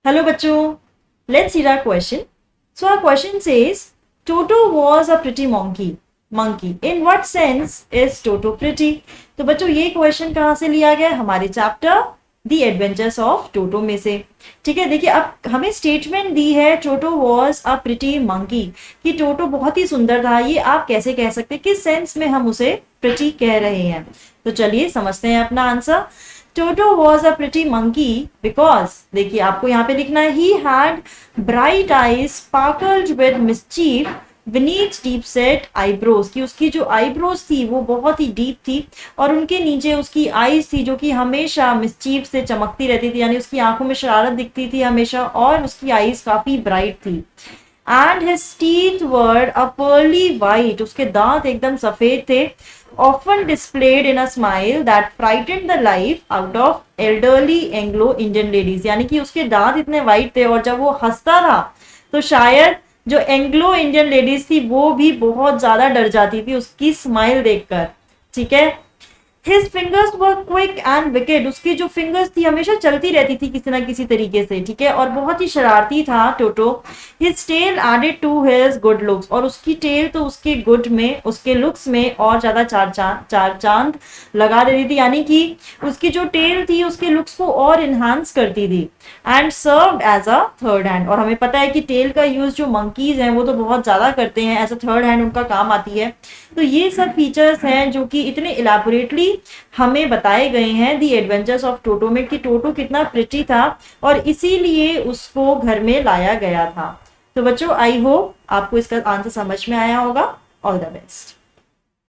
Hello bachcho, let's see our question. So our question says, Toto was a pretty monkey. In what sense is Toto pretty? तो बच्चों ये question कहाँ से लिया गया? हमारे chapter the adventures of Toto में से। ठीक है, देखिए अब हमें स्टेटमेंट दी है Toto was a pretty monkey, कि टोटो बहुत ही सुंदर था। ये आप कैसे कह सकते हैं, किस सेंस में हम उसे प्रिटी कह रहे हैं? तो चलिए समझते हैं अपना answer. Toto was a pretty monkey because, देखिए आपको यहाँ पे लिखना है, he had bright eyes sparkled with mischief beneath deep set eyebrows, कि उसकी जो आईब्रोज थी वो बहुत ही डीप थी और उनके नीचे उसकी आईज थी जो कि हमेशा मिस्चीफ से चमकती रहती थी, यानी उसकी आंखों में शरारत दिखती थी हमेशा और उसकी आईज काफी ब्राइट थी। And his teeth were a pearly white, उसके दांत एकदम सफेद थे। often displayed in a smile that frightened the life out of elderly Anglo-Indian ladies, यानी कि उसके दांत इतने वाइट थे और जब वो हंसता था तो शायद जो एंग्लो इंडियन लेडीज थी वो भी बहुत ज्यादा डर जाती थी उसकी स्माइल देखकर। ठीक है, His fingers were quick and wicked, उसकी जो फिंगर्स थी हमेशा चलती रहती थी किसी ना किसी तरीके से। ठीक है, और बहुत ही शरारती था टोटो। His tail added to his good looks, और उसकी टेल तो उसके गुड में, उसके लुक्स में और ज्यादा चार चांद लगा देती थी, यानी कि उसकी जो टेल थी उसके लुक्स को और इनहांस करती थी। And served as a third hand, और हमें पता है कि टेल का यूज जो मंकीज हैं वो तो बहुत ज्यादा करते हैं, एज अ थर्ड हैंड उनका काम आती है। तो ये सब फीचर्स हैं जो कि इतने इलेबोरेटली हमें बताए गए हैं दी एडवेंचर्स ऑफ टोटो में, कि टोटो कितना प्रिटी था और इसीलिए उसको घर में लाया गया था। तो बच्चों आई होप आपको इसका आंसर समझ में आया होगा। All the best.